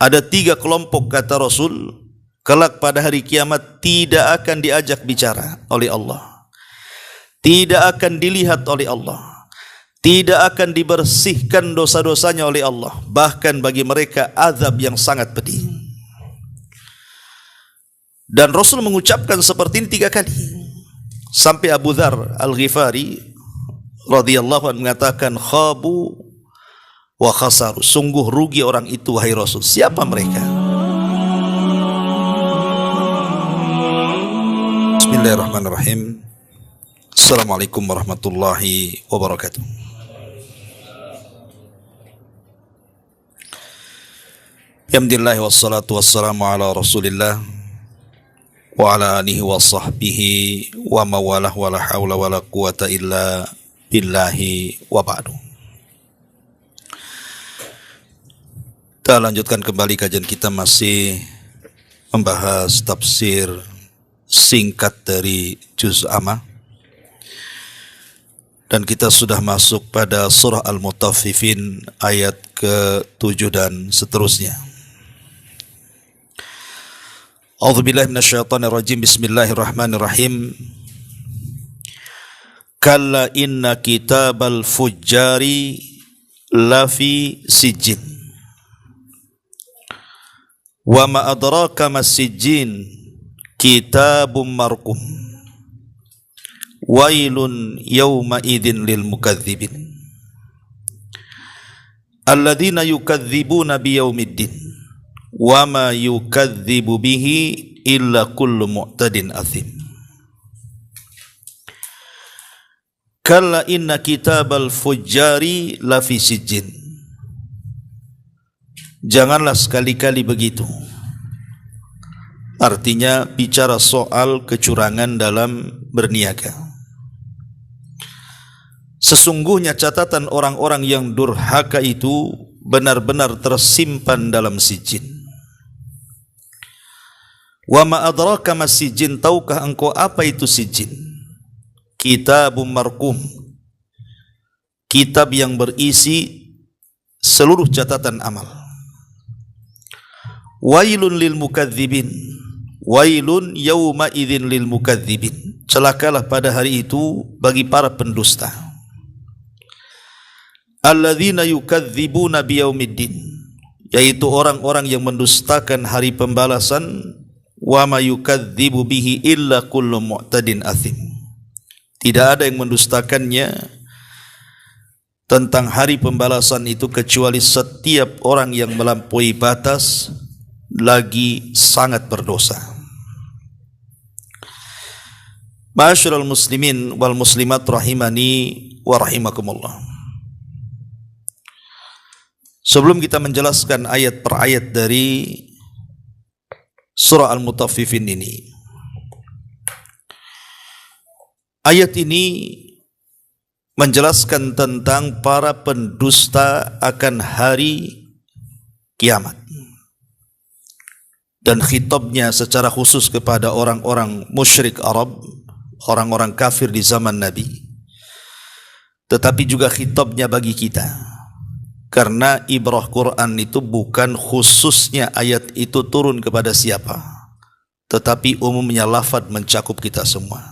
Ada 3 kelompok kata Rasul, kelak pada hari kiamat tidak akan diajak bicara oleh Allah, tidak akan dilihat oleh Allah, tidak akan dibersihkan dosa-dosanya oleh Allah. Bahkan bagi mereka azab yang sangat pedih. Dan Rasul mengucapkan seperti ini 3 kali. Sampai Abu Dzar Al-Ghifari radhiyallahu anhu mengatakan, khabu wa khasaru, sungguh rugi orang itu wahai Rasul. Siapa mereka? Bismillahirrahmanirrahim. Assalamualaikum warahmatullahi wabarakatuh. Alhamdulillah wassalatu wassalamu ala Rasulillah wa ala alihi wa sahbihi wa mawalah wa la hawla wa la quwata illa billahi wa ba'du. Kita lanjutkan kembali kajian kita, masih membahas tafsir singkat dari Juz Amma, dan kita sudah masuk pada surah Al-Mutaffifin ayat ke-7 dan seterusnya. A'udzubillahi minasyaitonirrajim. Bismillahirrahmanirrahim. Kalla inna kitabal fujjari lafi sijjin wa ma adraka mas sijjin kitabum marqum wailun yawma idzin lil mukadzibin alladzina yukadzibuna biyaumiddin wa ma yukadzibu bihi illa kullu mu'tadin athim. Kalla inna kitabal fujjari lafi sijjin. Janganlah sekali-kali begitu. Artinya bicara soal kecurangan dalam berniaga. Sesungguhnya catatan orang-orang yang durhaka itu benar-benar tersimpan dalam sijin. Wa ma adraka mas sijin, tahukah engkau apa itu sijin? Kitabum marqum, kitab yang berisi seluruh catatan amal. Wailun lil mukadzibin, wailun yawma idzin lil mukadzibin, celakalah pada hari itu bagi para pendusta. Alladzina yukadzibuna biyaumiddin, yaitu orang-orang yang mendustakan hari pembalasan. Wa ma yukadzibu bihi illa kullu mu'tadin athim, tidak ada yang mendustakannya tentang hari pembalasan itu kecuali setiap orang yang melampaui batas lagi sangat berdosa. Ma'asyiral muslimin wal muslimat rahimani wa rahimakumullah. Sebelum kita menjelaskan ayat per ayat dari surah Al-Mutaffifin ini, ayat ini menjelaskan tentang para pendusta akan hari kiamat, dan khitabnya secara khusus kepada orang-orang musyrik Arab, orang-orang kafir di zaman Nabi, tetapi juga khitabnya bagi kita, karena ibrah Quran itu bukan khususnya ayat itu turun kepada siapa, tetapi umumnya lafaz mencakup kita semua.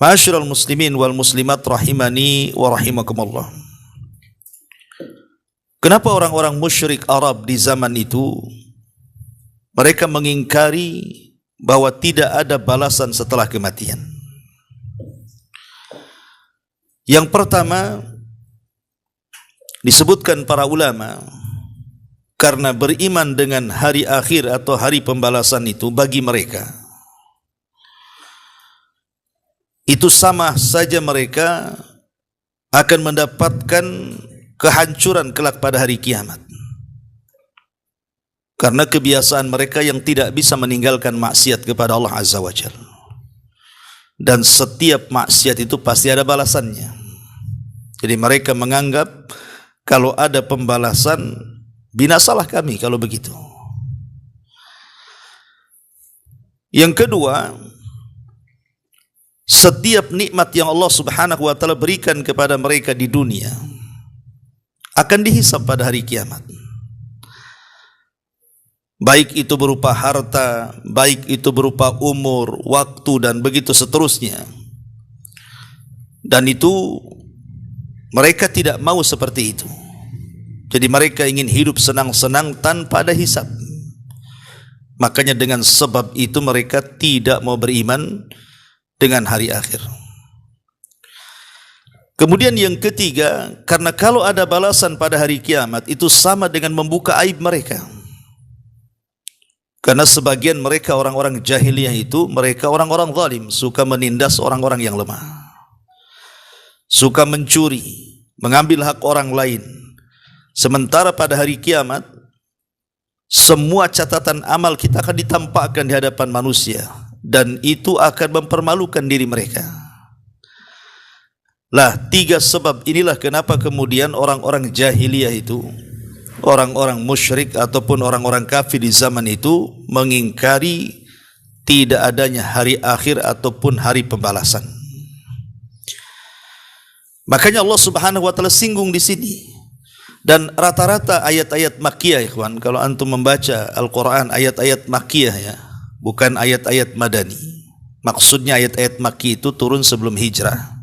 Ma'asyiral muslimin wal muslimat rahimani wa rahimakumullah. Kenapa orang-orang musyrik Arab di zaman itu mereka mengingkari bahwa tidak ada balasan setelah kematian? Yang pertama, disebutkan para ulama, karena beriman dengan hari akhir atau hari pembalasan itu bagi mereka itu sama saja mereka akan mendapatkan kehancuran kelak pada hari kiamat, karena kebiasaan mereka yang tidak bisa meninggalkan maksiat kepada Allah Azza wa Jalla, dan setiap maksiat itu pasti ada balasannya. Jadi mereka menganggap kalau ada pembalasan, binasalah kami kalau begitu. Yang kedua, setiap nikmat yang Allah Subhanahu wa taala berikan kepada mereka di dunia akan dihisab pada hari kiamat. baik itu berupa harta, baik itu berupa umur, waktu, dan begitu seterusnya. Dan itu mereka tidak mau seperti itu. Jadi mereka ingin hidup senang-senang tanpa ada hisab. Makanya dengan sebab itu mereka tidak mau beriman dengan hari akhir. Kemudian yang ketiga, karena kalau ada balasan pada hari kiamat, itu sama dengan membuka aib mereka. Karena sebagian mereka orang-orang jahiliyah itu, mereka orang-orang zalim, suka menindas orang-orang yang lemah, suka mencuri, mengambil hak orang lain. Sementara pada hari kiamat, semua catatan amal kita akan ditampakkan di hadapan manusia, dan itu akan mempermalukan diri mereka. Lah, tiga sebab inilah kenapa kemudian orang-orang jahiliyah itu, orang-orang musyrik ataupun orang-orang kafir di zaman itu mengingkari tidak adanya hari akhir ataupun hari pembalasan. Makanya Allah Subhanahu wa taala singgung di sini. Dan rata-rata ayat-ayat makkiyah, ikhwan, kalau antum membaca Al-Quran, ayat-ayat makkiyah ya, bukan ayat-ayat madani. Maksudnya ayat-ayat makki itu turun sebelum hijrah,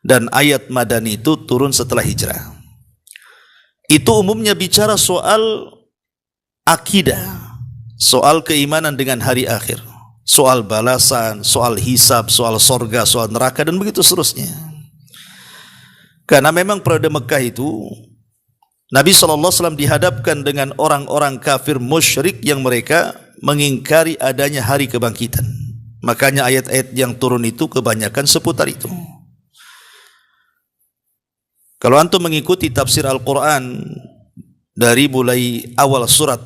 dan ayat madani itu turun setelah hijrah. Itu umumnya bicara soal akidah, soal keimanan dengan hari akhir, soal balasan, soal hisab, soal sorga, soal neraka, dan begitu seterusnya. Karena memang pada Mekah itu Nabi SAW dihadapkan dengan orang-orang kafir musyrik yang mereka mengingkari adanya hari kebangkitan. Makanya ayat-ayat yang turun itu kebanyakan seputar itu. Kalau antum mengikuti tafsir Al-Quran dari mulai awal surat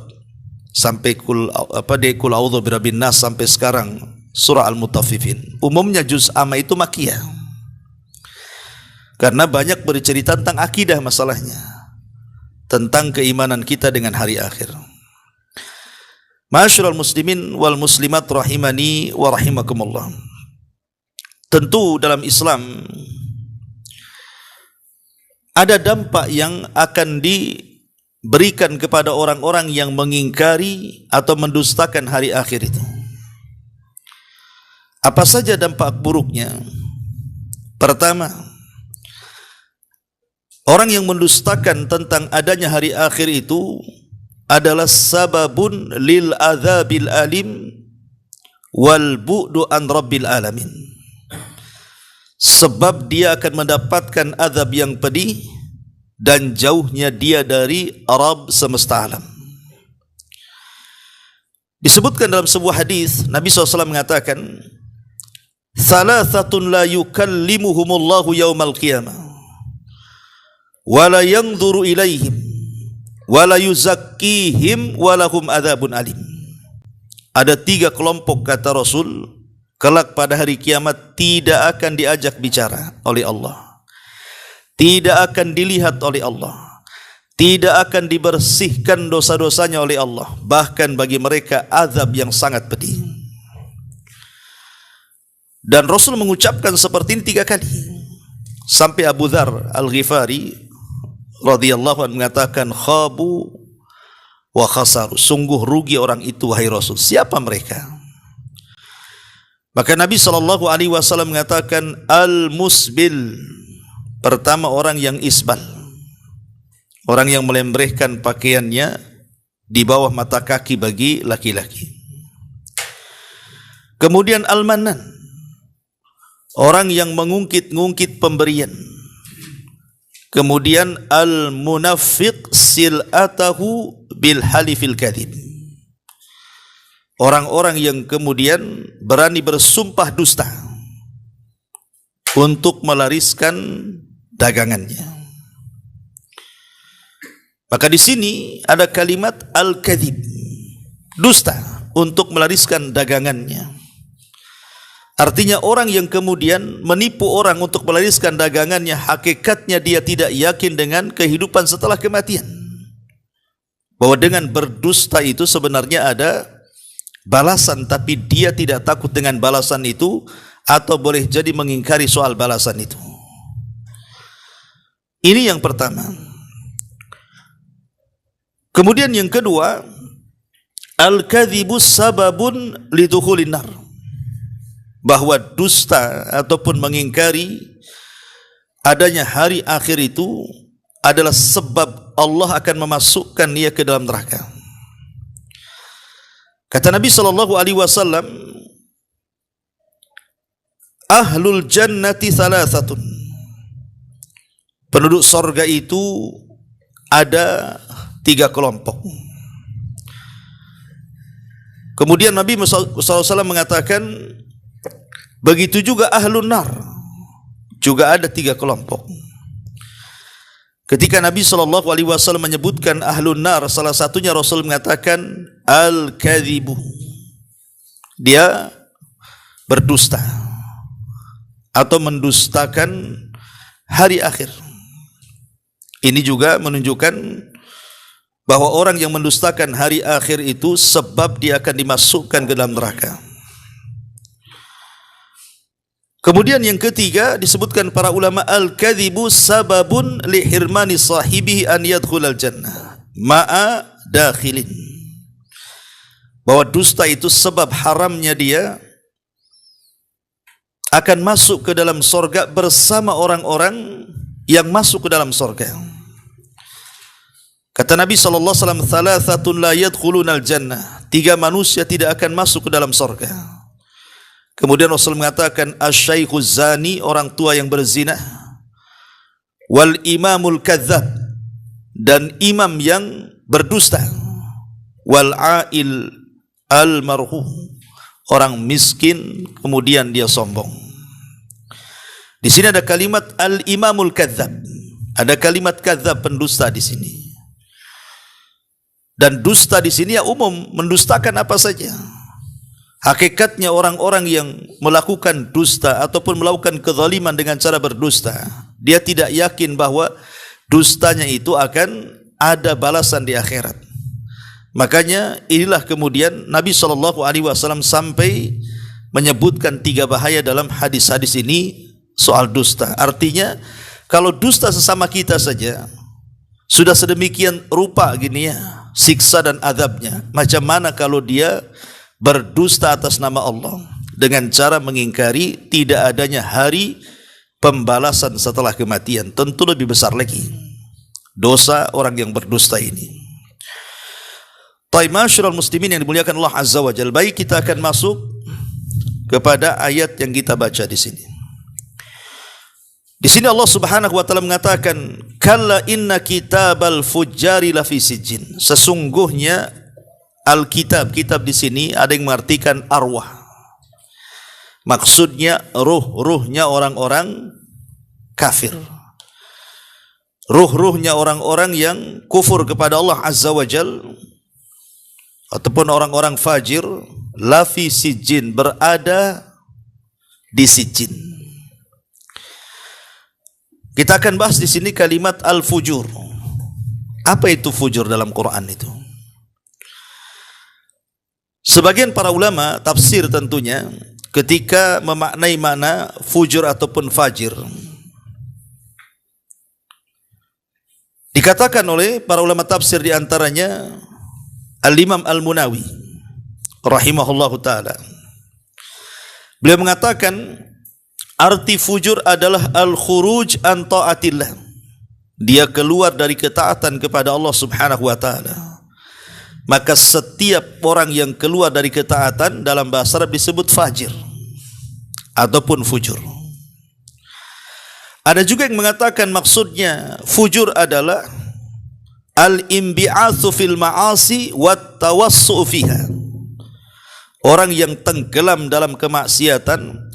sampai kul a'udzu birabbin nas sampai sekarang surah Al-Mutaffifin, umumnya juz amma itu makkiyah. Karena banyak bercerita tentang akidah masalahnya, tentang keimanan kita dengan hari akhir. Ma'asyiral muslimin wal muslimat rahimani wa rahimakumullah. Tentu dalam Islam ada dampak yang akan diberikan kepada orang-orang yang mengingkari atau mendustakan hari akhir itu. Apa saja dampak buruknya? Pertama, orang yang mendustakan tentang adanya hari akhir itu adalah sababun lil adzabil alim wal bu'du an rabbil alamin. Sebab dia akan mendapatkan azab yang pedih dan jauhnya dia dari Rabb semesta alam. Disebutkan dalam sebuah hadis, Nabi SAW mengatakan, "Thalathatun la yukallimuhumullahu yaumal qiyamah wala yanzuru ilaihim wala yuzakkihim walahum adzabun alim." Ada tiga kelompok, kata Rasul, kelak pada hari kiamat tidak akan diajak bicara oleh Allah, tidak akan dilihat oleh Allah, tidak akan dibersihkan dosa-dosanya oleh Allah, bahkan bagi mereka azab yang sangat pedih. Dan Rasul mengucapkan seperti ini 3 kali, sampai Abu Dzar Al-Ghifari radhiyallahu anhu mengatakan, khabu wa khasaru, sungguh rugi orang itu wahai Rasul. Siapa mereka? Maka Nabi SAW mengatakan, al-musbil, pertama orang yang isbal, orang yang melembrehkan pakaiannya di bawah mata kaki bagi laki-laki. Kemudian al-manan, orang yang mengungkit-ngungkit pemberian. Kemudian al-munafiq sil'atahu bil halifil kadhib, orang-orang yang kemudian berani bersumpah dusta untuk melariskan dagangannya. Maka di sini ada kalimat al-kadhib, dusta untuk melariskan dagangannya. Artinya orang yang kemudian menipu orang untuk melariskan dagangannya, hakikatnya dia tidak yakin dengan kehidupan setelah kematian. Bahwa dengan berdusta itu sebenarnya ada balasan, tapi dia tidak takut dengan balasan itu, atau boleh jadi mengingkari soal balasan itu. Ini yang pertama. Kemudian yang kedua, al-kadzibu sababun lidukhulin nar, bahwa dusta ataupun mengingkari adanya hari akhir itu adalah sebab Allah akan memasukkan dia ke dalam neraka. Kata Nabi sallallahu alaihi wasallam, ahlul jannati thalathatun, penduduk sorga itu ada 3 kelompok. Kemudian Nabi SAW mengatakan, begitu juga ahlun nar, juga ada 3 kelompok. Ketika Nabi SAW menyebutkan ahlun nar, salah satunya Rasul mengatakan al-kadzibu, dia berdusta atau mendustakan hari akhir. Ini juga menunjukkan bahwa orang yang mendustakan hari akhir itu sebab dia akan dimasukkan ke dalam neraka. Kemudian yang ketiga disebutkan para ulama, al-kadzibu sababun li hirmani sahibihi an yadkhulal jannah ma'a dakhilin, bahwa dusta itu sebab haramnya dia akan masuk ke dalam sorga bersama orang-orang yang masuk ke dalam sorga. Kata Nabi SAW, thalathatun la yadkhulunal jannah, 3 manusia tidak akan masuk ke dalam sorga. Kemudian Rasul mengatakan, asy-syaikhuz zani, orang tua yang berzina, wal imamul kadzab, dan imam yang berdusta, wal a'il al marhu, orang miskin kemudian dia sombong. Di sini ada kalimat al imamul kadzab, ada kalimat kadzab, pendusta di sini. Dan dusta di sini ya umum, mendustakan apa saja. Hakikatnya orang-orang yang melakukan dusta ataupun melakukan kezaliman dengan cara berdusta, dia tidak yakin bahwa dustanya itu akan ada balasan di akhirat. Makanya inilah kemudian Nabi SAW sampai menyebutkan 3 bahaya dalam hadis-hadis ini soal dusta. Artinya kalau dusta sesama kita saja sudah sedemikian rupa gini ya siksa dan azabnya, macam mana kalau dia berdusta atas nama Allah dengan cara mengingkari tidak adanya hari pembalasan setelah kematian? Tentu lebih besar lagi dosa orang yang berdusta ini. Ma'asyiral muslimin yang dimuliakan Allah Azza wa Jalla, baik, kita akan masuk kepada ayat yang kita baca di sini. Di sini Allah Subhanahu wa taala mengatakan, kalla inna kitabal fujjari lafi sijjin. Sesungguhnya Alkitab, kitab di sini ada yang mengartikan arwah. Maksudnya ruh-ruhnya orang-orang kafir. Ruh-ruhnya orang-orang yang kufur kepada Allah Azza wa Jalla ataupun orang-orang fajir, lafi sijjin, berada di sijjin. Kita akan bahas di sini kalimat al-fujur. Apa itu fujur dalam Quran itu? Sebagian para ulama tafsir tentunya ketika memaknai makna fujur ataupun fajir, dikatakan oleh para ulama tafsir di antaranya Al-Imam Al-Munawi rahimahullahu taala. Beliau mengatakan arti fujur adalah al-khuruj an ta'atillah. Dia keluar dari ketaatan kepada Allah Subhanahu wa taala. Maka setiap orang yang keluar dari ketaatan dalam bahasa Arab disebut fajir ataupun fujur. Ada juga yang mengatakan maksudnya fujur adalah al-imbi'atsu fil ma'asi wat tawassu fiha. Orang yang tenggelam dalam kemaksiatan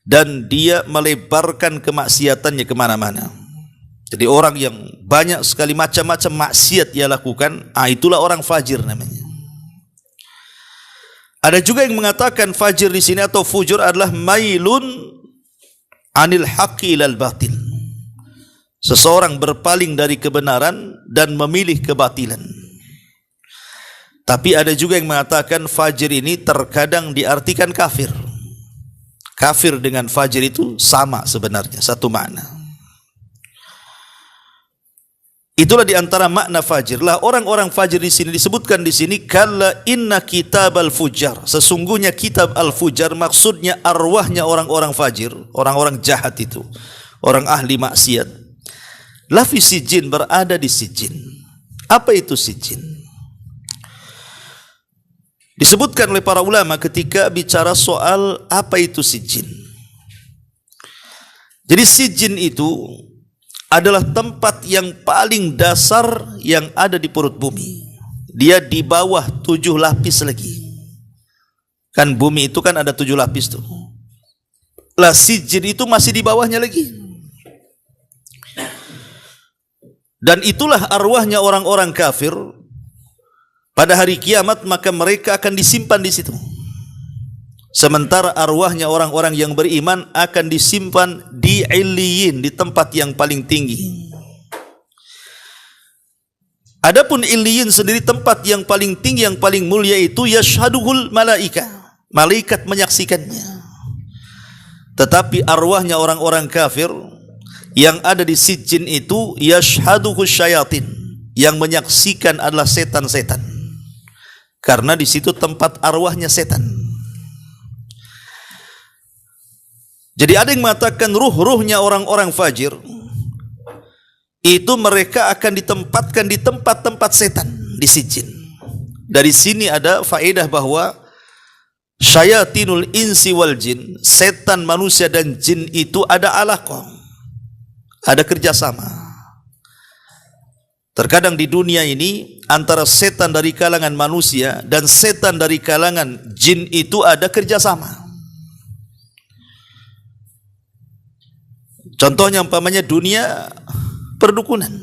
dan dia melebarkan kemaksiatannya kemana-mana. Jadi orang yang banyak sekali macam-macam maksiat dia lakukan, itulah orang fajir namanya. Ada juga yang mengatakan fajir di sini atau fujur adalah mailun anil haqqi ilal batil. Seseorang berpaling dari kebenaran dan memilih kebatilan. Tapi ada juga yang mengatakan fajir ini terkadang diartikan kafir. Kafir dengan fajir itu sama sebenarnya, satu makna. Itulah di antara makna fajir. Lah orang-orang fajir di sini disebutkan di sini kalla inna kitabal fujar. Sesungguhnya kitab al-fujar maksudnya arwahnya orang-orang fajir, orang-orang jahat itu, orang ahli maksiat. Lafi sijin, berada di sijin. Apa itu sijin? Disebutkan oleh para ulama ketika bicara soal apa itu sijin. Jadi sijin itu adalah tempat yang paling dasar yang ada di perut bumi. Dia di bawah 7 lapis lagi. Kan bumi itu kan ada 7 lapis tuh. Lah sijin itu masih di bawahnya lagi. Dan itulah arwahnya orang-orang kafir. Pada hari kiamat maka mereka akan disimpan di situ. Sementara arwahnya orang-orang yang beriman akan disimpan di Illiyin, di tempat yang paling tinggi. Adapun Illiyin sendiri tempat yang paling tinggi, yang paling mulia itu yashhaduhul malaika. Malaikat menyaksikannya. Tetapi arwahnya orang-orang kafir yang ada di sijin itu yashhaduhus syayatin. Yang menyaksikan adalah setan-setan. Karena di situ tempat arwahnya setan. Jadi ada yang mengatakan ruh-ruhnya orang-orang fajir itu mereka akan ditempatkan di tempat-tempat setan di sijin. Dari sini ada faedah bahwa syayatinul insi wal jin, setan manusia dan jin itu ada alaqah, ada kerjasama. Terkadang di dunia ini antara setan dari kalangan manusia dan setan dari kalangan jin itu ada kerjasama. Contohnya umpamanya dunia perdukunan.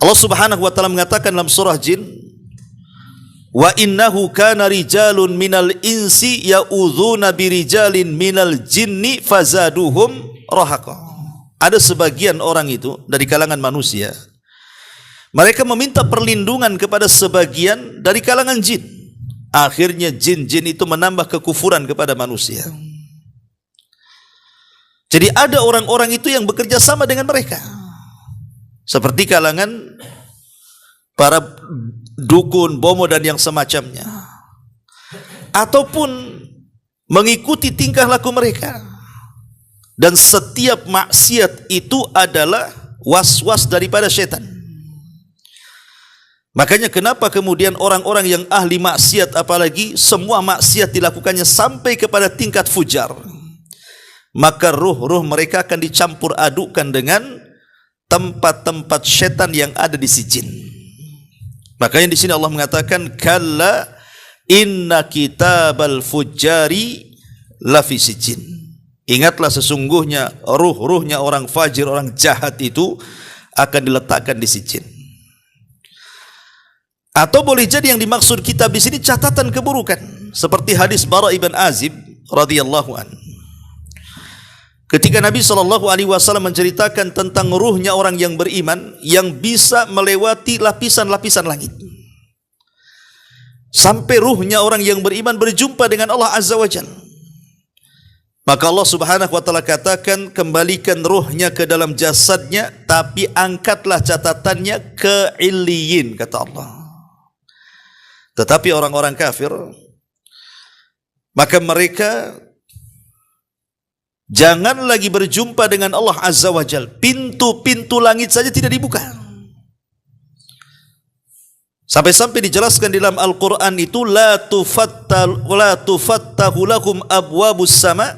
Allah Subhanahu wa taala mengatakan dalam surah Jin, "Wa innahu kana rijalun minal insi ya'udzuna birijalin minal jinni fazaduhum rahaqa." Ada sebagian orang itu dari kalangan manusia, mereka meminta perlindungan kepada sebagian dari kalangan jin. Akhirnya jin-jin itu menambah kekufuran kepada manusia. Jadi ada orang-orang itu yang bekerja sama dengan mereka. Seperti kalangan para dukun, bomo dan yang semacamnya. Ataupun mengikuti tingkah laku mereka. Dan setiap maksiat itu adalah was-was daripada setan. Makanya kenapa kemudian orang-orang yang ahli maksiat, apalagi semua maksiat dilakukannya sampai kepada tingkat fujar, maka ruh-ruh mereka akan dicampur adukkan dengan tempat-tempat setan yang ada di sijin. Makanya di sini Allah mengatakan kalla inna kitabal fujari lafi sijin. Ingatlah sesungguhnya ruh-ruhnya orang fajir, orang jahat itu akan diletakkan di sijin. Atau boleh jadi yang dimaksud kitab di sini catatan keburukan, seperti hadis Bara ibn Azib radhiyallahu anhu. Ketika Nabi SAW menceritakan tentang ruhnya orang yang beriman yang bisa melewati lapisan-lapisan langit. Sampai ruhnya orang yang beriman berjumpa dengan Allah Azza wa Jalla. Maka Allah Subhanahu wa taala katakan, kembalikan ruhnya ke dalam jasadnya, tapi angkatlah catatannya ke Illiyin, kata Allah. Tetapi orang-orang kafir, maka mereka jangan lagi berjumpa dengan Allah Azza wa Jalla. Pintu-pintu langit saja tidak dibuka. Sampai-sampai dijelaskan di dalam Al-Quran itu la tufattahu lahum abwabus sama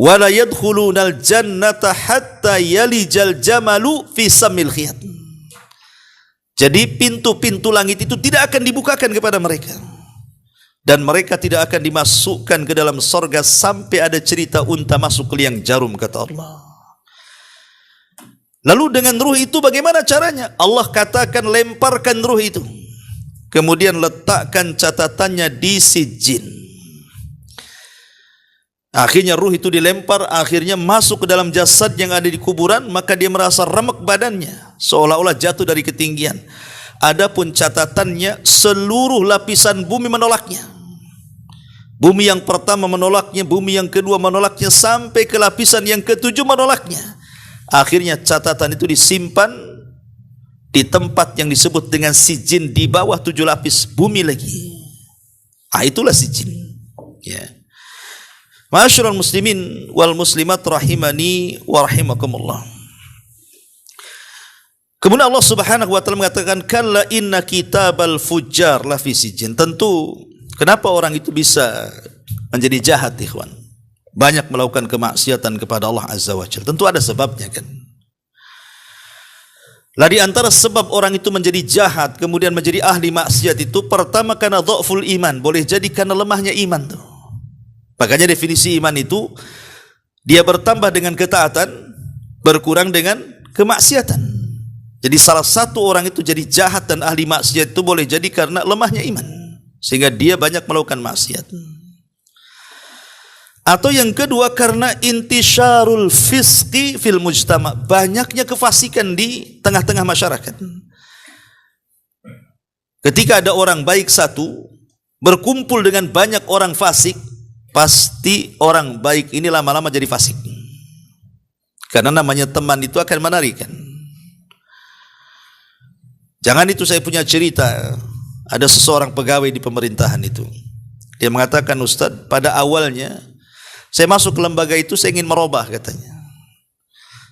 wa la yadkhulunal jannata hatta yalijal jamalu fi samil khiyat. Jadi pintu-pintu langit itu tidak akan dibukakan kepada mereka. Dan mereka tidak akan dimasukkan ke dalam sorga sampai ada cerita unta masuk ke liang jarum, kata Allah. Lalu dengan ruh itu bagaimana caranya? Allah katakan lemparkan ruh itu. Kemudian letakkan catatannya di sijin. Akhirnya ruh itu dilempar, akhirnya masuk ke dalam jasad yang ada di kuburan, maka dia merasa remek badannya, seolah-olah jatuh dari ketinggian. Adapun catatannya, seluruh lapisan bumi menolaknya. Bumi yang pertama menolaknya, bumi yang kedua menolaknya, sampai ke lapisan yang ketujuh menolaknya. Akhirnya catatan itu disimpan di tempat yang disebut dengan sijin, di bawah 7 lapis bumi lagi. Itulah sijin. Ya. Ma'asyiral muslimin wal muslimat rahimani wa rahimakumullah. Kemudian Allah Subhanahu wa taala mengatakan, kalla inna kitabal fujjar la fi sijin. Tentu kenapa orang itu bisa menjadi jahat, ikhwan? Banyak melakukan kemaksiatan kepada Allah Azza wa Jalla. Tentu ada sebabnya kan. Lah di antara sebab orang itu menjadi jahat kemudian menjadi ahli maksiat itu, pertama karena dhaful iman, boleh jadi karena lemahnya iman tuh. Makanya definisi iman itu dia bertambah dengan ketaatan, berkurang dengan kemaksiatan. Jadi salah satu orang itu jadi jahat dan ahli maksiat itu boleh jadi karena lemahnya iman, sehingga dia banyak melakukan maksiat. Atau yang kedua karena intisyarul fisqi fil mujtama, banyaknya kefasikan di tengah-tengah masyarakat. Ketika ada orang baik satu berkumpul dengan banyak orang fasik, pasti orang baik ini lama-lama jadi fasik. Karena namanya teman itu akan menarik kan. Jangan itu saya punya cerita, ada seseorang pegawai di pemerintahan itu. Dia mengatakan, Ustadz, pada awalnya saya masuk ke lembaga itu saya ingin merubah katanya.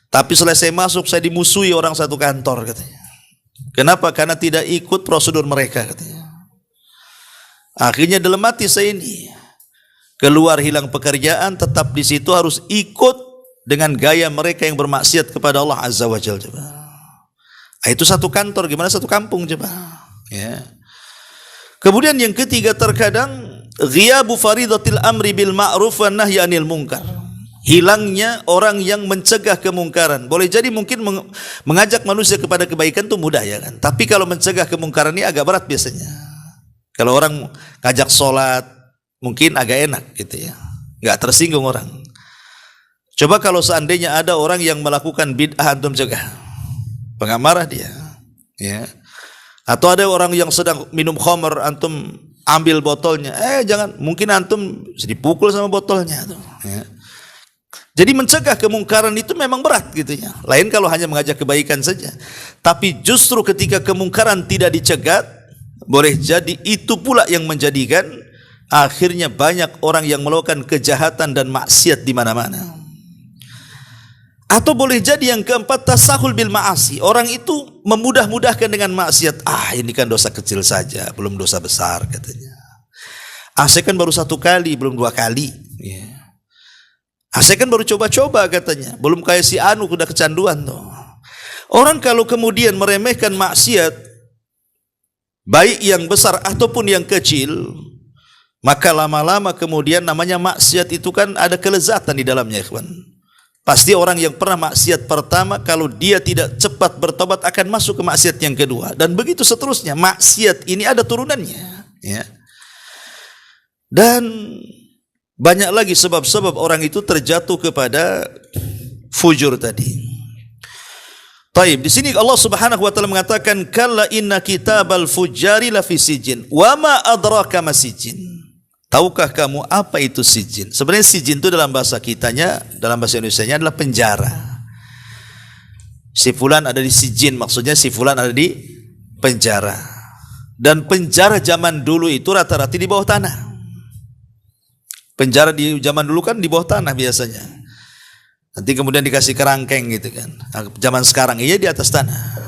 Tapi setelah saya masuk saya dimusuhi orang satu kantor katanya. Kenapa? Karena tidak ikut prosedur mereka katanya. Akhirnya dalam hati saya ini, keluar hilang pekerjaan, tetap di situ harus ikut dengan gaya mereka yang bermaksiat kepada Allah Azza wa Jalla. Itu satu kantor, gimana satu kampung coba. Ya. Kemudian yang ketiga, terkadang ghiyabu faridatil amri bil ma'ruf wa nahyi 'anil munkar. Hilangnya orang yang mencegah kemungkaran. Boleh jadi mungkin mengajak manusia kepada kebaikan itu mudah ya kan. Tapi kalau mencegah kemungkaran ini agak berat biasanya. Kalau orang ngajak sholat mungkin agak enak gitu ya, nggak tersinggung orang. Coba kalau seandainya ada orang yang melakukan bid'ah antum cegah, nggak marah dia, ya. Atau ada orang yang sedang minum khamr, antum ambil botolnya, jangan, mungkin antum dipukul sama botolnya tuh, ya. Jadi mencegah kemungkaran itu memang berat gitu ya. Lain kalau hanya mengajak kebaikan saja. Tapi justru ketika kemungkaran tidak dicegat, boleh jadi itu pula yang menjadikan akhirnya banyak orang yang melakukan kejahatan dan maksiat di mana-mana. Atau boleh jadi yang keempat, tasahul bil ma'asi. Orang itu memudah-mudahkan dengan maksiat. Ini kan dosa kecil saja, belum dosa besar katanya. Saya kan baru 1 kali, belum 2 kali. Ya. Saya kan baru coba-coba katanya, belum kayak si Anu udah kecanduan tuh. Orang kalau kemudian meremehkan maksiat, baik yang besar ataupun yang kecil, maka lama-lama kemudian namanya maksiat itu kan ada kelezatan di dalamnya, ikhwan. Pasti orang yang pernah maksiat pertama, kalau dia tidak cepat bertobat akan masuk ke maksiat yang kedua, dan begitu seterusnya. Maksiat ini ada turunannya, ya. Dan banyak lagi sebab-sebab orang itu terjatuh kepada fujur tadi. Taib, di sini Allah Subhanahu wa taala mengatakan, kalla inna kitabal fujjari la fi sijin wa ma adraka ma sijin. Tahukah kamu apa itu sijin? Sebenarnya sijin itu dalam bahasa kitanya, dalam bahasa Indonesianya adalah penjara. Si fulan ada di sijin, maksudnya si fulan ada di penjara. Dan penjara zaman dulu itu rata-rata di bawah tanah. Penjara di zaman dulu kan di bawah tanah biasanya. Nanti kemudian dikasih kerangkeng gitu kan. Nah, zaman sekarang iya di atas tanah.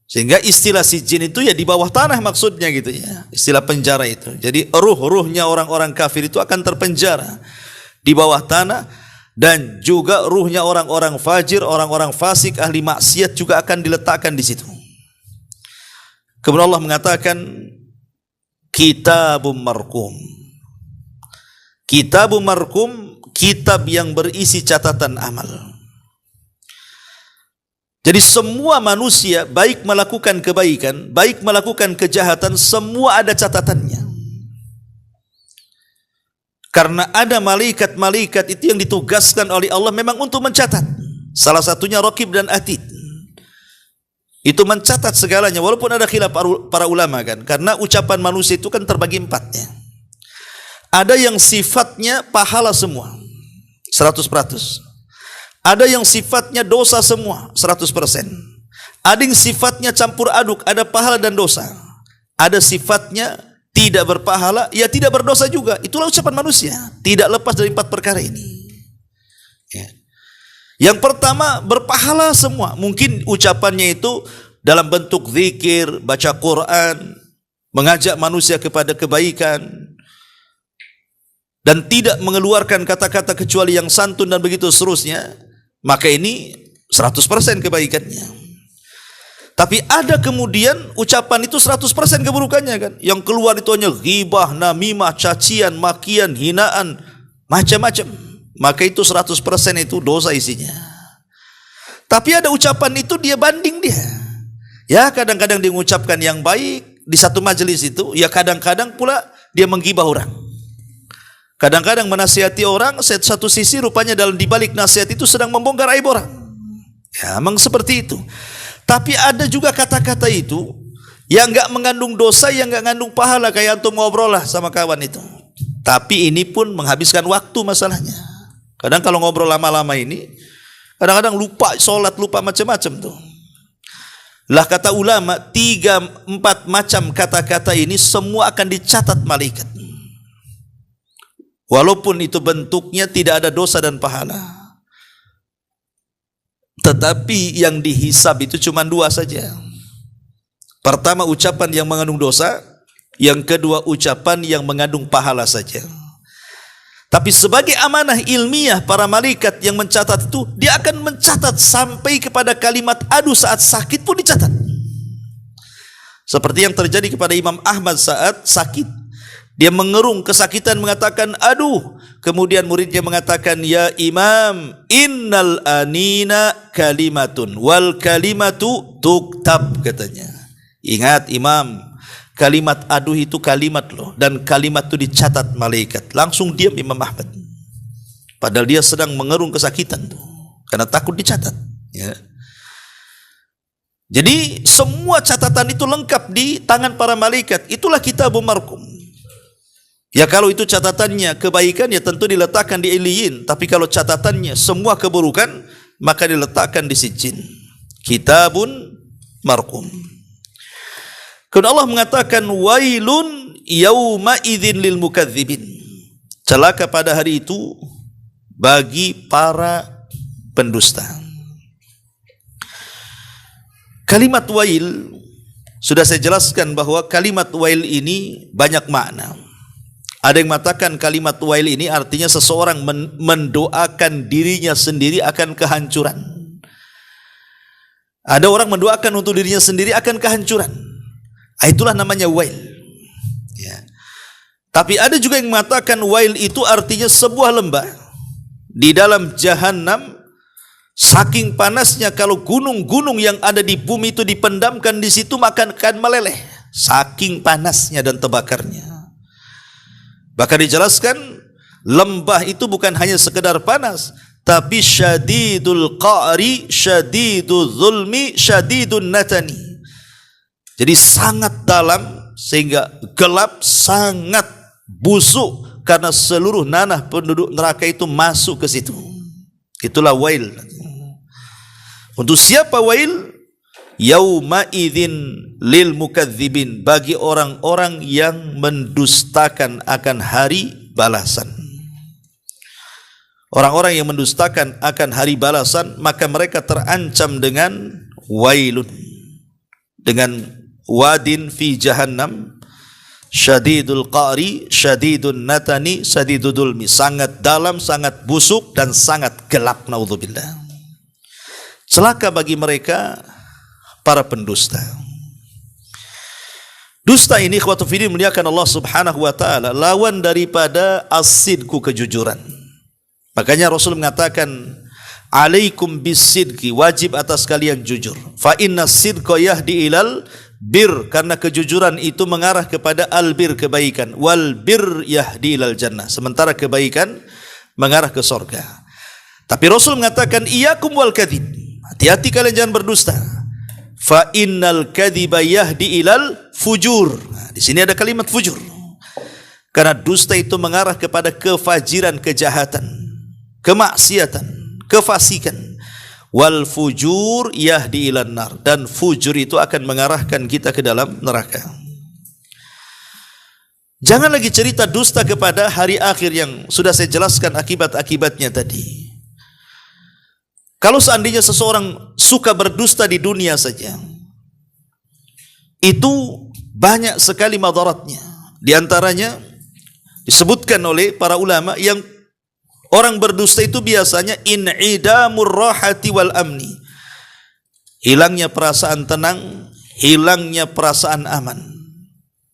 Sehingga istilah sijin itu ya di bawah tanah maksudnya gitu ya. Istilah penjara itu. Jadi ruh-ruhnya orang-orang kafir itu akan terpenjara di bawah tanah, dan juga ruhnya orang-orang fajir, orang-orang fasik, ahli maksiat juga akan diletakkan di situ. Kemudian Allah mengatakan kitabum marqum. Kitabum marqum, kitab yang berisi catatan amal. Jadi semua manusia, baik melakukan kebaikan, baik melakukan kejahatan, semua ada catatannya. Karena ada malaikat-malaikat itu yang ditugaskan oleh Allah memang untuk mencatat. Salah satunya Raqib dan Atid. Itu mencatat segalanya, walaupun ada khilaf para ulama kan. Karena ucapan manusia itu kan terbagi 4 ya. Ada yang sifatnya pahala semua, 100%. Ada yang sifatnya dosa semua 100%. Ada yang sifatnya campur aduk, ada pahala dan dosa. Ada sifatnya tidak berpahala, ya tidak berdosa juga. Itulah ucapan manusia, tidak lepas dari 4 perkara ini. Ya. Yang pertama, berpahala semua. Mungkin ucapannya itu dalam bentuk zikir, baca Quran, mengajak manusia kepada kebaikan, dan tidak mengeluarkan kata-kata kecuali yang santun dan begitu seterusnya. Maka ini 100% kebaikannya. Tapi ada kemudian ucapan itu 100% keburukannya kan. Yang keluar itu hanya ghibah, namimah, cacian, makian, hinaan, macam-macam. Maka itu 100% itu dosa isinya. Tapi ada ucapan itu dia banding dia. Ya kadang-kadang dia mengucapkan yang baik di satu majelis itu. Ya kadang-kadang pula dia menggibah orang. Kadang-kadang menasihati orang, satu sisi rupanya dalam dibalik nasihat itu sedang membongkar aib orang. Ya, memang seperti itu. Tapi ada juga kata-kata itu yang enggak mengandung dosa, yang enggak mengandung pahala, kayak antum ngobrol lah sama kawan itu. Tapi ini pun menghabiskan waktu masalahnya. Kadang kalau ngobrol lama-lama ini, kadang-kadang lupa sholat, lupa macam-macam tuh. Lah kata ulama, 3-4 macam kata-kata ini semua akan dicatat malaikat. Walaupun itu bentuknya tidak ada dosa dan pahala, tetapi yang dihisab itu cuma 2 saja. Pertama ucapan yang mengandung dosa, yang kedua ucapan yang mengandung pahala saja. Tapi sebagai amanah ilmiah para malaikat yang mencatat itu, dia akan mencatat sampai kepada kalimat adu saat sakit pun dicatat. Seperti yang terjadi kepada Imam Ahmad saat sakit. Dia mengerung kesakitan mengatakan aduh. Kemudian muridnya mengatakan, ya Imam, innal anina kalimatun wal kalimatu tuktab, katanya. Ingat Imam, kalimat aduh itu kalimat loh, dan kalimat itu dicatat malaikat. Langsung diam Imam Ahmad. Padahal dia sedang mengerung kesakitan tuh, karena takut dicatat. Ya. Jadi semua catatan itu lengkap di tangan para malaikat. Itulah kitabun marqum. Ya kalau itu catatannya kebaikan, ya tentu diletakkan di Iliyin. Tapi kalau catatannya semua keburukan, maka diletakkan di Sijjin. Kitabun marqum. Kemudian Allah mengatakan, wailun yauma idzin lil mukadzibin. Celaka pada hari itu bagi para pendusta. Kalimat wail, sudah saya jelaskan bahwa kalimat wail ini banyak makna. Ada yang mengatakan kalimat wail ini artinya seseorang mendoakan dirinya sendiri akan kehancuran. Ada orang mendoakan untuk dirinya sendiri akan kehancuran. Itulah namanya wail. Ya. Tapi ada juga yang mengatakan wail itu artinya sebuah lembah di dalam jahanam. Saking panasnya kalau gunung-gunung yang ada di bumi itu dipendamkan di situ, maka akan meleleh. Saking panasnya dan terbakarnya. Bahkan dijelaskan lembah itu bukan hanya sekedar panas, tapi syadidul qa'ri, syadidul zulmi, syadidun natani. Jadi sangat dalam sehingga gelap, sangat busuk karena seluruh nanah penduduk neraka itu masuk ke situ. Itulah wail. Untuk siapa wail? Yauma idzin lil mukadzibin, bagi orang-orang yang mendustakan akan hari balasan. Orang-orang yang mendustakan akan hari balasan, maka mereka terancam dengan wailun, dengan wadin fi jahannam, syadidul qa'ri, syadidun natani, syadidul dulmi, sangat dalam, sangat busuk dan sangat gelap. Naudzubillah. Celaka bagi mereka para pendusta. Dusta ini ikhwatu fillah muliakan Allah Subhanahu wa taala, lawan daripada as-sidqu, kejujuran. Makanya Rasul mengatakan, alaikum bis-sidqi, wajib atas kalian jujur. Fa inna sidqa yahdi ilal bir, karena kejujuran itu mengarah kepada al-bir, kebaikan. Wal bir yahdi ilal jannah, sementara kebaikan mengarah ke surga. Tapi Rasul mengatakan, iyyakum wal kadzib, hati-hati kalian jangan berdusta. Fa innal kadziba yahdi ilal fujur. Nah, di sini ada kalimat fujur. Karena dusta itu mengarah kepada kefajiran, kejahatan, kemaksiatan. kefasikan. Wal fujur yahdi ilan nar, dan fujur itu akan mengarahkan kita ke dalam neraka. Jangan lagi cerita dusta kepada hari akhir yang sudah saya jelaskan akibat-akibatnya tadi. Kalau seandainya seseorang suka berdusta di dunia saja, itu banyak sekali madaratnya. Di antaranya disebutkan oleh para ulama, yang orang berdusta itu biasanya in'idamur rahati wal amni, hilangnya perasaan tenang, hilangnya perasaan aman.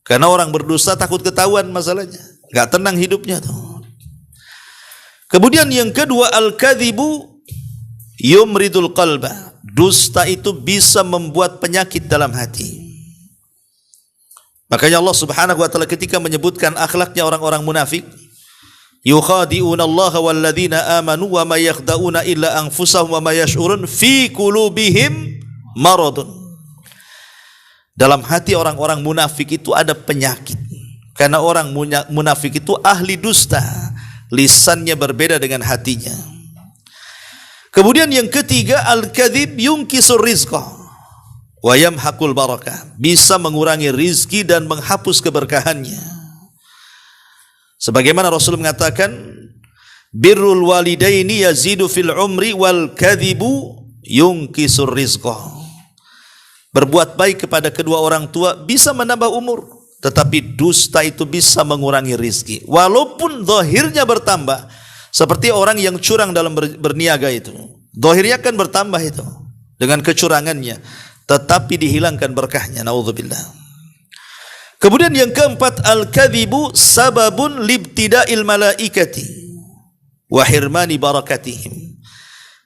Karena orang berdusta takut ketahuan masalahnya, enggak tenang hidupnya tuh. Kemudian yang kedua, al-kadzibu yumridul qalba. Dusta itu bisa membuat penyakit dalam hati. Makanya Allah Subhanahu wa taala ketika menyebutkan akhlaknya orang-orang munafik, yukhadi'una Allah walladzina amanu wa ma yakhda'una illa anfusahum wa ma yash'urun fi qulubihim maradun. Dalam hati orang-orang munafik itu ada penyakit. Karena orang munafik itu ahli dusta, lisannya berbeda dengan hatinya. Kemudian yang ketiga, al-kadzib yunkisur rizqa wa yamhaqul barakah, bisa mengurangi rizki dan menghapus keberkahannya. Sebagaimana Rasul mengatakan, birrul walidaini yazidu fil umri wal kadzibu yunkisur rizqa. Berbuat baik kepada kedua orang tua bisa menambah umur, tetapi dusta itu bisa mengurangi rizki. Walaupun zahirnya bertambah, seperti orang yang curang dalam berniaga itu, zahirnya kan bertambah itu dengan kecurangannya, tetapi dihilangkan berkahnya. Naudzubillah. Kemudian yang keempat, al-kadzibu sababun libtida'il malaikati wa hirmani barakatihim.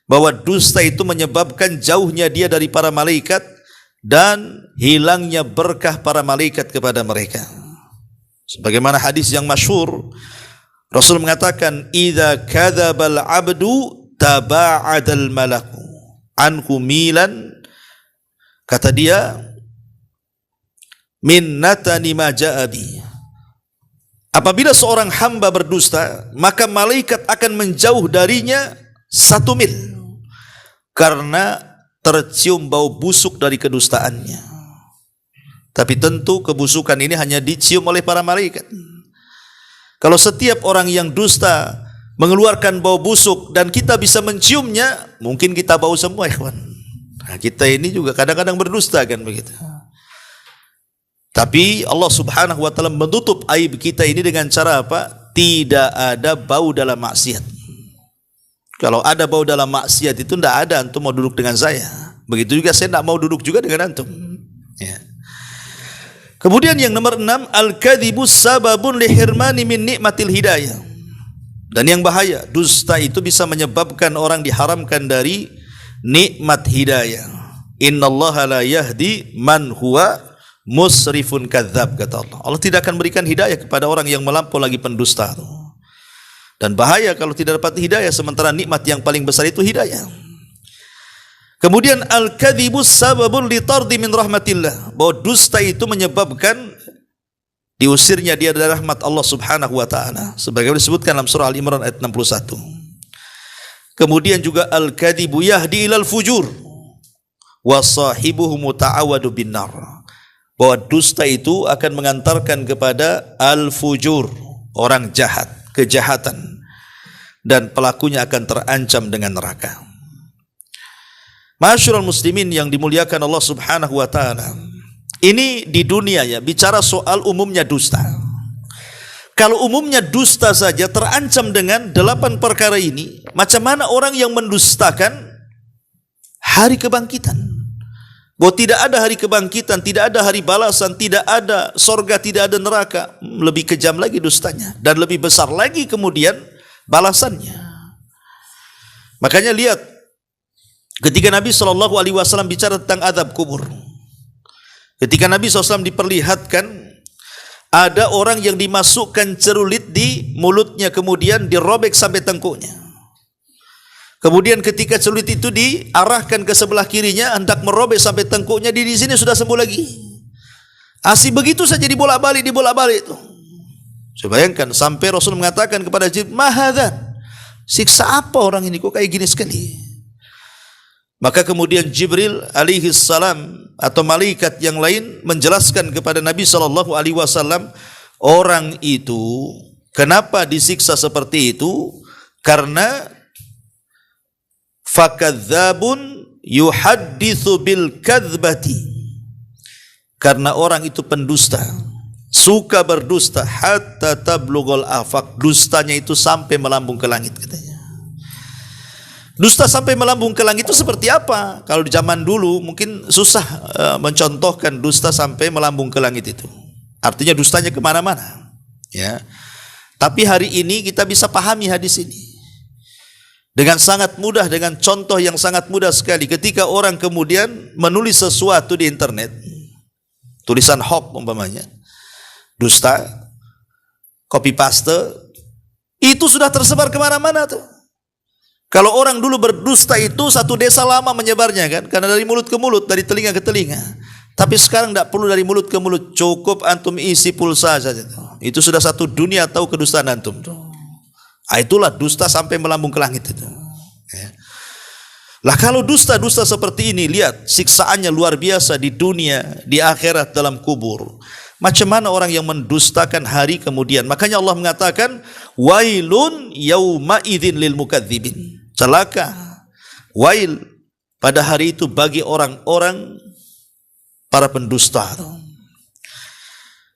Bahwa dusta itu menyebabkan jauhnya dia dari para malaikat dan hilangnya berkah para malaikat kepada mereka. Sebagaimana hadis yang masyhur, Rasul mengatakan, idza kadzabal abdu taba'adal malaku anhu milan. Kata dia, min natani ma ja'abi. Apabila seorang hamba berdusta, maka malaikat akan menjauh darinya 1 mil karena tercium bau busuk dari kedustaannya. Tapi tentu kebusukan ini hanya dicium oleh para malaikat. Kalau setiap orang yang dusta mengeluarkan bau busuk dan kita bisa menciumnya, mungkin kita bau semua, ikhwan. Nah, kita ini juga kadang-kadang berdusta kan begitu. Tapi Allah Subhanahu wa taala menutup aib kita ini dengan cara apa? Tidak ada bau dalam maksiat. Kalau ada bau dalam maksiat itu tidak ada antum mau duduk dengan saya. Begitu juga saya tidak mau duduk juga dengan antum. Ya. Kemudian yang nomor 6, al-kadzibu sababun lihirmani min nikmatil hidayah. Dan yang bahaya, dusta itu bisa menyebabkan orang diharamkan dari nikmat hidayah. Innallaha la yahdi man huwa musrifun kadzab, kata Allah. Allah tidak akan berikan hidayah kepada orang yang melampau lagi pendusta. Dan bahaya kalau tidak dapat hidayah, sementara nikmat yang paling besar itu hidayah. Kemudian al-kadzibu sababun litardi min rahmatillah. Bahwa dusta itu menyebabkan diusirnya dia dari rahmat Allah Subhanahu wa taala, sebagaimana disebutkan dalam surah Al-Imran ayat 61. Kemudian juga al-kadzibu yahdi ilal fujur wa sahibuhu muta'awwadu binnar. Bahwa dusta itu akan mengantarkan kepada al-fujur, orang jahat, kejahatan, dan pelakunya akan terancam dengan neraka. Ma'asyiral muslimin yang dimuliakan Allah Subhanahu wa taala. Ini di dunia ya, bicara soal umumnya dusta. Kalau umumnya dusta saja terancam dengan 8 perkara ini, macam mana orang yang mendustakan hari kebangkitan? Bahwa tidak ada hari kebangkitan, tidak ada hari balasan, tidak ada sorga, tidak ada neraka. Lebih kejam lagi dustanya, dan lebih besar lagi kemudian balasannya. Makanya lihat, ketika Nabi SAW bicara tentang azab kubur, ketika Nabi SAW diperlihatkan ada orang yang dimasukkan celurit di mulutnya, kemudian dirobek sampai tengkuknya. Kemudian ketika celurit itu diarahkan ke sebelah kirinya, hendak merobek sampai tengkuknya, di sini sudah sembuh lagi. Asih begitu saja dibolak-balik itu. Saya bayangkan sampai Rasul mengatakan kepada Jibril, "Ma hadza?" siksa apa orang ini kok kayak gini sekali? Maka kemudian Jibril alaihi salam atau malaikat yang lain menjelaskan kepada Nabi sallallahu alaihi wasallam, orang itu kenapa disiksa seperti itu? Karena fakadzabun yuhadditsu bil kadzbati. Karena orang itu pendusta, suka berdusta hatta tablughul afaq. Dustanya itu sampai melambung ke langit katanya. Dusta sampai melambung ke langit itu seperti apa? Kalau di zaman dulu mungkin susah mencontohkan dusta sampai melambung ke langit itu. Artinya dustanya kemana-mana. Ya. Tapi hari ini kita bisa pahami hadis ini dengan sangat mudah, dengan contoh yang sangat mudah sekali. Ketika orang kemudian menulis sesuatu di internet, tulisan hoax umpamanya, dusta, copy paste, itu sudah tersebar kemana-mana tuh. Kalau orang dulu berdusta itu satu desa lama menyebarnya kan, karena dari mulut ke mulut, dari telinga ke telinga. Tapi sekarang tidak perlu dari mulut ke mulut, cukup antum isi pulsa saja. Itu sudah satu dunia tahu kedustaan antum. Itulah dusta sampai melambung ke langit itu. Ya. Lah kalau dusta-dusta seperti ini, lihat siksaannya luar biasa di dunia, di akhirat, dalam kubur. Macam mana orang yang mendustakan hari kemudian? Makanya Allah mengatakan, wailun yauma idzin lil mukadzibin. Celaka, wail pada hari itu bagi orang-orang para pendusta.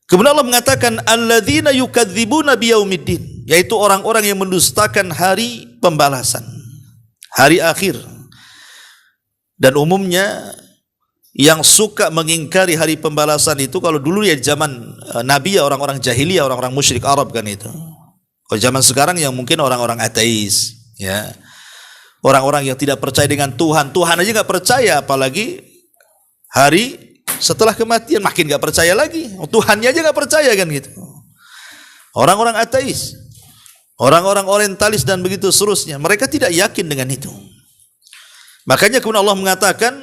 Kemudian Allah mengatakan alladzina yukadzibuna biyaumiddin, yaitu orang-orang yang mendustakan hari pembalasan, hari akhir. Dan umumnya yang suka mengingkari hari pembalasan itu kalau dulu ya zaman Nabi ya orang-orang jahiliyah, orang-orang musyrik Arab kan itu. Kalau zaman sekarang yang mungkin orang-orang ateis, ya. Orang-orang yang tidak percaya dengan Tuhan, Tuhan aja nggak percaya, apalagi hari setelah kematian makin nggak percaya lagi. Tuhannya aja nggak percaya kan gitu. Orang-orang ateis, orang-orang orientalis dan begitu seterusnya, mereka tidak yakin dengan itu. Makanya kemudian Allah mengatakan,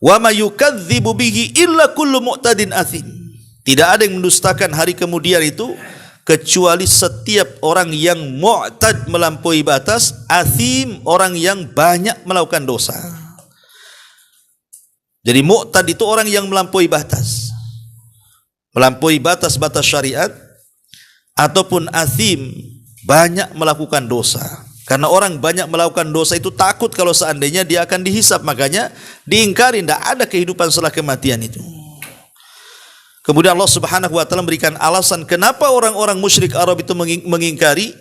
wa may yukadzibu bihi illa kullu mu'tadin atsim. Tidak ada yang mendustakan hari kemudian itu kecuali setiap orang yang mu'tad, melampaui batas, atsim, orang yang banyak melakukan dosa. Jadi mu'tad itu orang yang melampaui batas. Melampaui batas-batas syariat, ataupun atsim, banyak melakukan dosa. Karena orang banyak melakukan dosa itu takut kalau seandainya dia akan dihisap, makanya diingkari, tidak ada kehidupan setelah kematian itu. Kemudian Allah Subhanahu wa taala memberikan alasan kenapa orang-orang musyrik Arab itu mengingkari,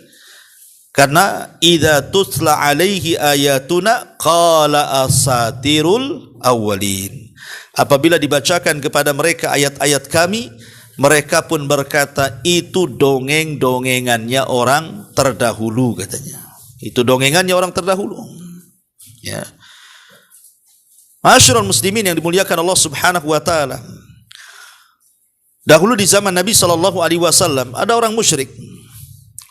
karena idza tutla alaihi ayatuna qala asatirul awwalin. Apabila dibacakan kepada mereka ayat-ayat kami, mereka pun berkata itu dongeng-dongengannya orang terdahulu katanya. Itu dongengannya orang terdahulu. Ya. Ma'asyiral muslimin yang dimuliakan Allah Subhanahu wa taala. Dahulu di zaman Nabi sallallahu alaihi wasallam ada orang musyrik.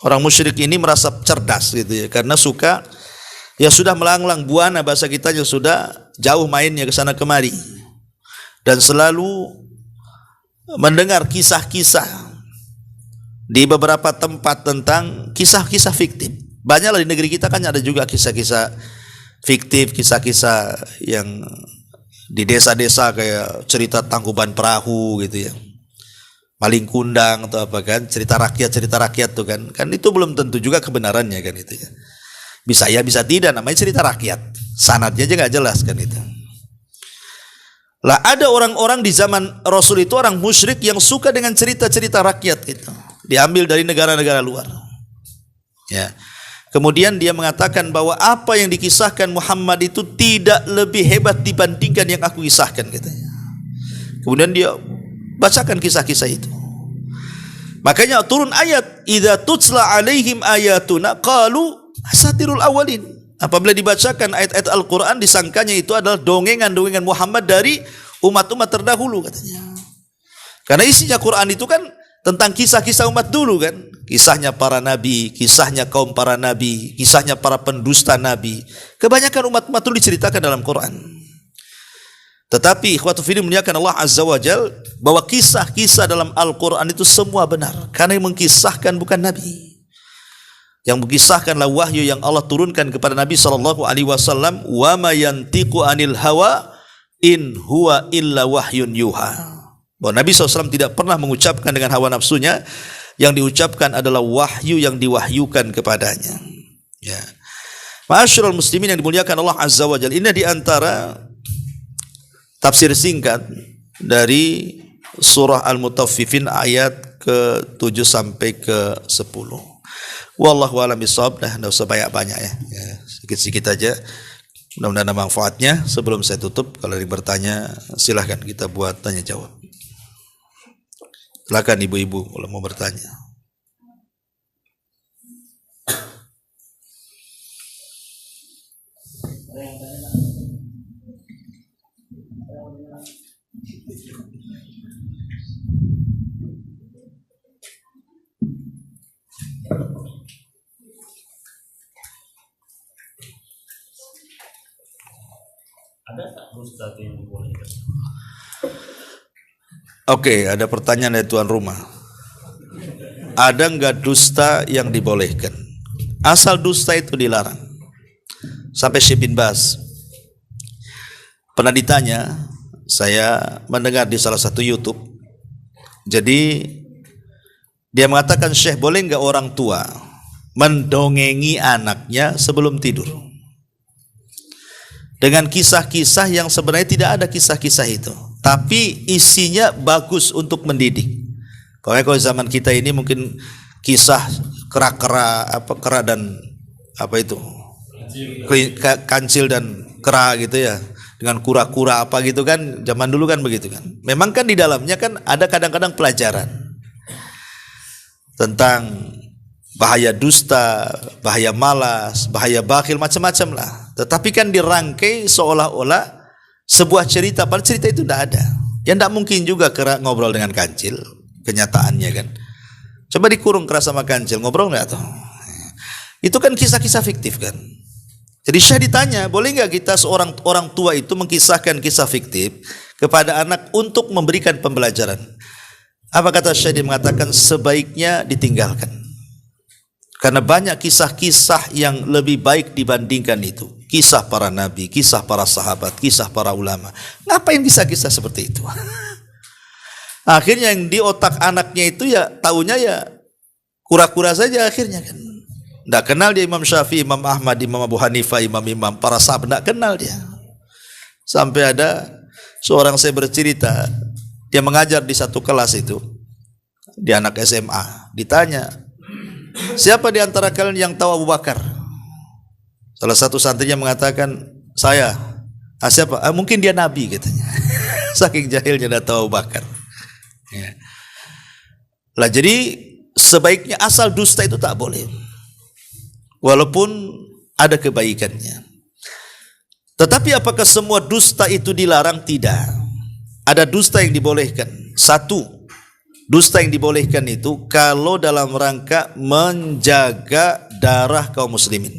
Orang musyrik ini merasa cerdas gitu ya, karena suka ya sudah melanglang buana, bahasa kitanya sudah jauh mainnya ke sana kemari. Dan selalu mendengar kisah-kisah di beberapa tempat tentang kisah-kisah fiktif. Banyaklah di negeri kita kan ada juga kisah-kisah fiktif, kisah-kisah yang di desa-desa kayak cerita Tangkuban Perahu gitu ya, Maling Kundang atau apa kan, cerita rakyat tuh kan itu belum tentu juga kebenarannya kan itu ya. Bisa ya bisa tidak, namanya cerita rakyat, sanadnya aja nggak jelas kan itu. Lah ada orang-orang di zaman Rasul itu orang musyrik yang suka dengan cerita-cerita rakyat gitu, diambil dari negara-negara luar. Ya. Kemudian dia mengatakan bahwa apa yang dikisahkan Muhammad itu tidak lebih hebat dibandingkan yang aku kisahkan katanya. Kemudian dia bacakan kisah-kisah itu. Makanya turun ayat, idza tutla alaihim ayatuna qalu asatirul awwalin. Apabila dibacakan ayat-ayat Al-Qur'an disangkanya itu adalah dongengan-dongengan Muhammad dari umat-umat terdahulu katanya. Karena isinya Quran itu kan tentang kisah-kisah umat dulu kan. Kisahnya para nabi, kisahnya kaum para nabi, kisahnya para pendusta nabi. Kebanyakan umat-umat itu diceritakan dalam Quran. Tetapi ikhwatu fillah muliakan Allah Azza wa Jal, bahwa kisah-kisah dalam Al-Quran itu semua benar, karena yang mengkisahkan bukan nabi. yang mengisahkanlah wahyu yang Allah turunkan kepada Nabi sallallahu alaihi wasallam, wa ma yantiqu anil hawa in huwa illa wahyun yuha. Bahwa Nabi SAW tidak pernah mengucapkan dengan hawa nafsunya, yang diucapkan adalah wahyu yang diwahyukan kepadanya. Ya. Ma'asyiral muslimin yang dimuliakan Allah Azza wa Jalla, ini di antara tafsir singkat dari surah Al-Mutaffifin ayat ke-7 sampai ke-10. Wallahu a'lam bishawab. Enggak usah banyak-banyak ya. Sedikit-sedikit aja. Mudah-mudahan ada manfaatnya. Sebelum saya tutup, kalau ada yang bertanya, silahkan kita buat tanya jawab. Silakan ibu-ibu kalau mau bertanya. Ada tak dusta yang dibolehkan? Oke, ada pertanyaan dari tuan rumah. Ada enggak dusta yang dibolehkan? Asal dusta itu dilarang. Sampai Syekh bin Baz pernah ditanya, saya mendengar di salah satu YouTube. Jadi dia mengatakan, Syekh, boleh enggak orang tua mendongengi anaknya sebelum tidur? Dengan kisah-kisah yang sebenarnya tidak ada kisah-kisah itu, tapi isinya bagus untuk mendidik. Kalau zaman kita ini mungkin kisah kera dan apa itu, kancil dan kera gitu ya, dengan kura-kura apa gitu kan, zaman dulu kan begitu kan. Memang kan di dalamnya kan ada kadang-kadang pelajaran tentang bahaya dusta, bahaya malas, bahaya bakhil, macam-macam lah. Tetapi kan dirangkai seolah-olah sebuah cerita, padahal cerita itu tidak ada. Ya tidak mungkin juga kera ngobrol dengan kancil, kenyataannya kan. Coba dikurung kera sama kancil, ngobrol nggak tuh? Itu kan kisah-kisah fiktif kan. Jadi Syekh ditanya, boleh nggak kita seorang orang tua itu mengkisahkan kisah fiktif kepada anak untuk memberikan pembelajaran? Apa kata Syekh? Dia mengatakan sebaiknya ditinggalkan. Karena banyak kisah-kisah yang lebih baik dibandingkan itu. Kisah para nabi, kisah para sahabat, kisah para ulama. Ngapain kisah-kisah seperti itu? Akhirnya yang di otak anaknya itu ya taunya ya kura-kura saja akhirnya kan. Tidak kenal dia Imam Syafi'i, Imam Ahmad, Imam Abu Hanifah, imam-imam para sahabat, tidak kenal dia. Sampai ada seorang saya bercerita, dia mengajar di satu kelas itu, di anak SMA. Ditanya, siapa di antara kalian yang tahu Abu Bakar? Salah satu santrinya mengatakan, saya. Siapa? Mungkin dia Nabi katanya. Saking jahilnya tidak tahu Abu Bakar. Ya. Lah jadi sebaiknya asal dusta itu tak boleh. Walaupun ada kebaikannya. Tetapi apakah semua dusta itu dilarang? Tidak. Ada dusta yang dibolehkan. Satu, dusta yang dibolehkan itu kalau dalam rangka menjaga darah kaum muslimin.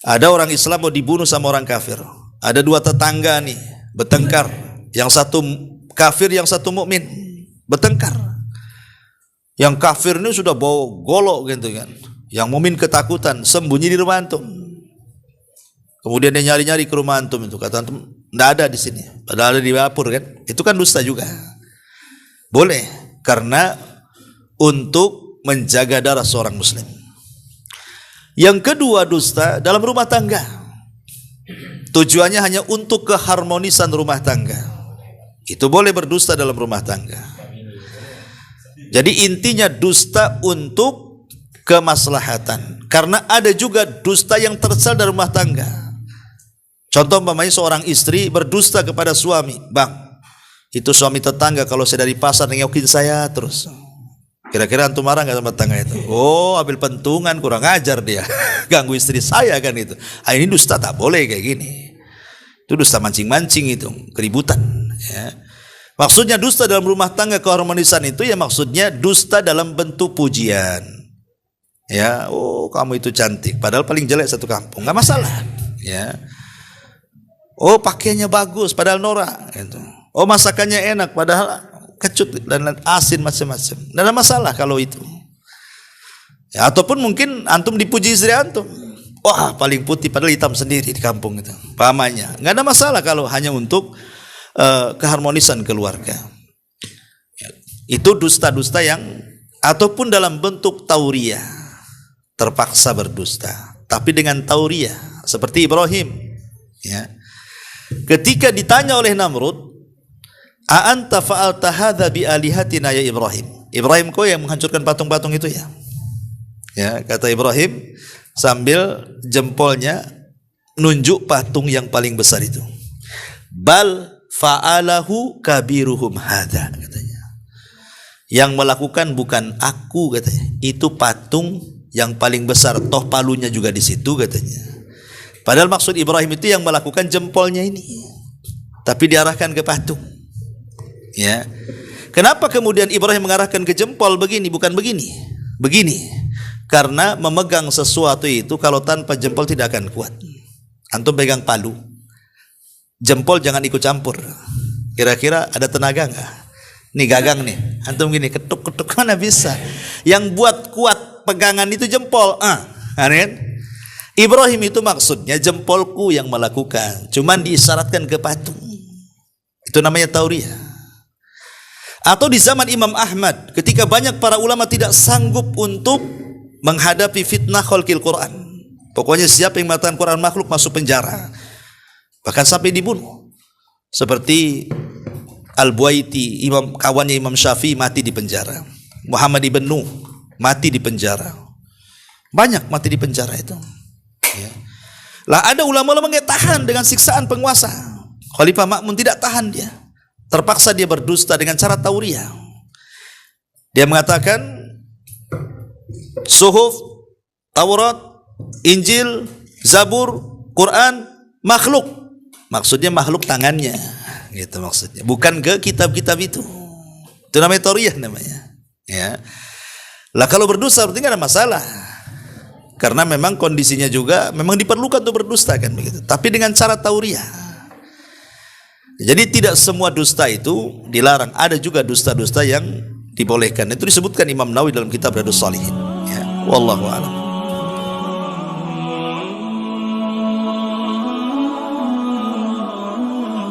Ada orang Islam mau dibunuh sama orang kafir. Ada dua tetangga nih bertengkar. Yang satu kafir, yang satu mukmin. Bertengkar. Yang kafir ini sudah bawa golok gitu kan. Yang mukmin ketakutan, sembunyi di rumah antum. Kemudian dia nyari-nyari ke rumah antum itu, kata antum, tidak ada di sini. Padahal ada di dapur kan. Itu kan dusta juga. Boleh, karena untuk menjaga darah seorang muslim. Yang kedua dusta dalam rumah tangga. Tujuannya hanya untuk keharmonisan rumah tangga. Itu boleh berdusta dalam rumah tangga. Jadi intinya dusta untuk kemaslahatan. Karena ada juga dusta yang tersel dari rumah tangga. Contoh umpamanya seorang istri berdusta kepada suami, bang, itu suami tetangga kalau saya dari pasar nengokin saya terus. Kira-kira antum marah nggak sama tetangga itu? Oh, ambil pentungan, kurang ajar dia, ganggu istri saya kan itu. Ini dusta tak boleh kayak gini. Itu dusta mancing-mancing itu, keributan. Ya. Maksudnya dusta dalam rumah tangga keharmonisan itu ya maksudnya dusta dalam bentuk pujian. Ya, oh kamu itu cantik, padahal paling jelek satu kampung, nggak masalah. Ya. Oh pakaiannya bagus, padahal norak. Gitu. Oh masakannya enak, padahal kecut dan asin macam-macam. Tidak ada masalah kalau itu. Ya, ataupun mungkin antum dipuji istri antum. Wah, paling putih padahal hitam sendiri di kampung itu. Pamannya. Enggak ada masalah kalau hanya untuk keharmonisan keluarga. Ya, itu dusta-dusta yang ataupun dalam bentuk tauriah, terpaksa berdusta, tapi dengan tauriah seperti Ibrahim, ya. Ketika ditanya oleh Namrud, "A anta fa'alta hadza bi alihatina ya Ibrahim?" Ibrahim, kau yang menghancurkan patung-patung itu ya? Ya, kata Ibrahim sambil jempolnya nunjuk patung yang paling besar itu. Bal fa'alahu kabiruhum hadza, katanya. Yang melakukan bukan aku, katanya. Itu patung yang paling besar, toh palunya juga di situ, katanya. Padahal maksud Ibrahim itu yang melakukan jempolnya ini, tapi diarahkan ke patung. Ya. Kenapa kemudian Ibrahim mengarahkan ke jempol begini, bukan begini? Begini. Karena memegang sesuatu itu kalau tanpa jempol tidak akan kuat. Antum pegang palu, jempol jangan ikut campur. Kira-kira ada tenaga enggak? Nih gagang nih, antum gini ketuk-ketuk mana bisa. Yang buat kuat pegangan itu jempol. Kan? Ibrahim itu maksudnya jempolku yang melakukan, cuman diisyaratkan ke patung. Itu namanya tauriah. Atau di zaman Imam Ahmad, ketika banyak para ulama tidak sanggup untuk menghadapi fitnah khalqil Quran. Pokoknya siapa yang mengatakan Quran makhluk masuk penjara, bahkan sampai dibunuh. Seperti Al-Buaiti, imam kawannya Imam Syafi'i, mati di penjara. Muhammad ibn Nuh mati di penjara. Banyak mati di penjara itu. Ya. Lah ada ulama-ulama yang tahan dengan siksaan penguasa. Khalifah Ma'mun tidak tahan dia. Terpaksa dia berdusta dengan cara tauriah. Dia mengatakan Suhuf, Taurat, Injil, Zabur, Quran makhluk. Maksudnya makhluk tangannya, gitu maksudnya. Bukan ke kitab-kitab itu. Itu namanya tauriah namanya. Ya. Lah kalau berdusta berarti enggak ada masalah. Karena memang kondisinya juga memang diperlukan untuk berdusta kan begitu. Tapi dengan cara tauriah. Jadi tidak semua dusta itu dilarang. Ada juga dusta-dusta yang dibolehkan. Itu disebutkan Imam Nawawi dalam kitab Riyadhus Shalihin. Ya, wallahu a'lam.